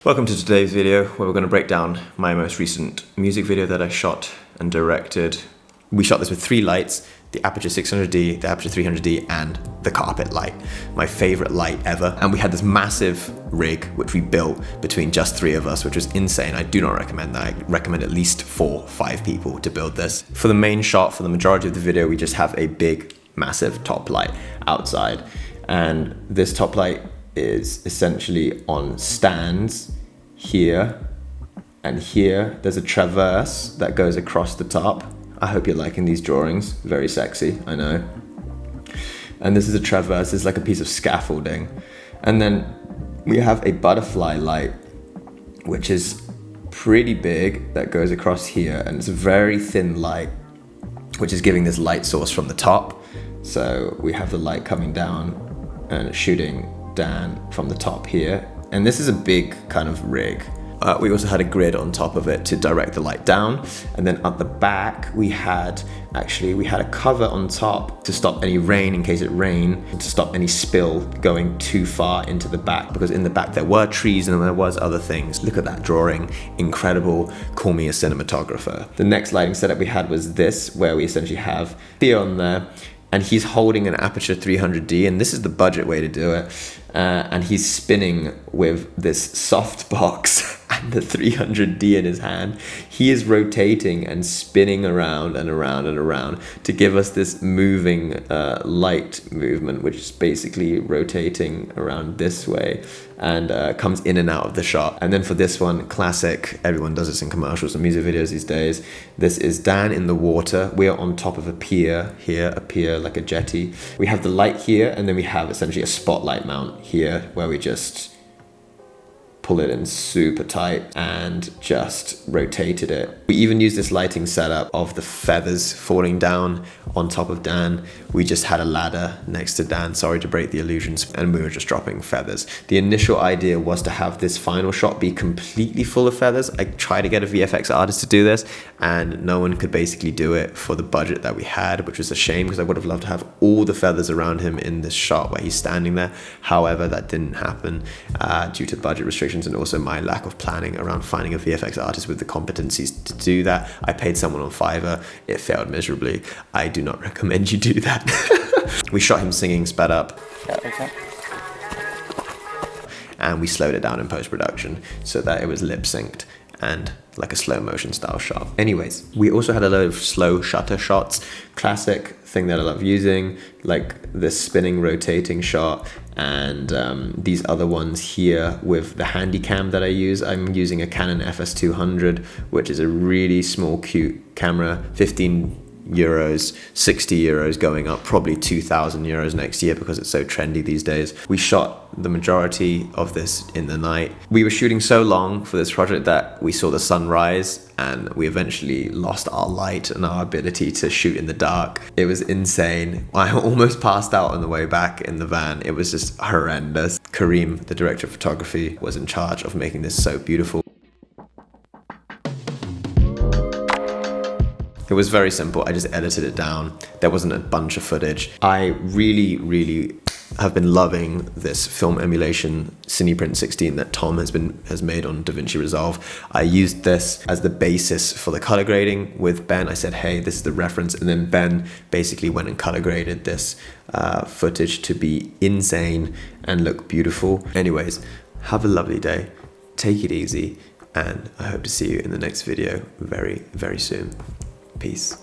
Welcome to today's video where we're going to break down my most recent music video that I shot and directed. We shot this with 3 lights, the Aperture 600D, the Aperture 300D, and the carpet light, my favorite light ever. And we had this massive rig which we built between just 3 of us, which was insane. I do not recommend that. I recommend at least 4 or 5 people to build this. For the main shot, for the majority of the video, we just have a big, massive top light outside. And this top light is essentially on stands here and here. There's a traverse that goes across the top. I hope you're liking these drawings. Very sexy, I know. And this is a traverse. It's like a piece of scaffolding. And then we have a butterfly light, which is pretty big, that goes across here. And it's a very thin light, which is giving this light source from the top. So we have the light coming down and it's shooting Dan from the top here. And this is a big kind of rig. We also had a grid on top of it to direct the light down. And then at the back, we had a cover on top to stop any rain in case it rained, to stop any spill going too far into the back, because in the back there were trees and there was other things. Look at that drawing, incredible. Call me a cinematographer. The next lighting setup we had was this, where we essentially have Theo on there, and he's holding an Aperture 300D, and this is the budget way to do it. And he's spinning with this softbox and the 300D in his hand. He is rotating and spinning around and around and around to give us this moving light movement, which is basically rotating around this way and comes in and out of the shot. And then for this one, classic, everyone does this in commercials and music videos these days. This is Dan in the water. We are on top of a pier here, a pier like a jetty. We have the light here, and then we have essentially a spotlight mount here where we just pull it in super tight and just rotated it. We even used this lighting setup of the feathers falling down on top of Dan. We just had a ladder next to Dan, sorry to break the illusions, and we were just dropping feathers. The initial idea was to have this final shot be completely full of feathers. I tried to get a VFX artist to do this, and no one could basically do it for the budget that we had, which was a shame because I would have loved to have all the feathers around him in this shot where he's standing there. However, that didn't happen due to budget restrictions and also my lack of planning around finding a VFX artist with the competencies to do that. I paid someone on Fiverr. It failed miserably. I do not recommend you do that. We shot him singing sped up. Yeah, okay. And we slowed it down in post-production so that it was lip synced and like a slow motion style shot. Anyways, we also had a load of slow shutter shots, classic thing that I love using, like this spinning rotating shot, and these other ones here with the Handycam that I use. I'm using a Canon FS200, which is a really small, cute camera, 15 euros, 60 euros, going up probably 2,000 euros next year because it's so trendy these days. We shot the majority of this in the night. We were shooting so long for this project that we saw the sunrise, and we eventually lost our light and our ability to shoot in the dark. It was insane. I almost passed out on the way back in the van. It was just horrendous. Kareem, the director of photography, was in charge of making this so beautiful. It was very simple. I just edited it down. There wasn't a bunch of footage. I really have been loving this film emulation Cineprint 16 that Tom has made on DaVinci Resolve. I used this as the basis for the color grading with Ben. I said, hey, this is the reference. And then Ben basically went and color graded this footage to be insane and look beautiful. Anyways, have a lovely day. Take it easy. And I hope to see you in the next video very, very soon. Peace.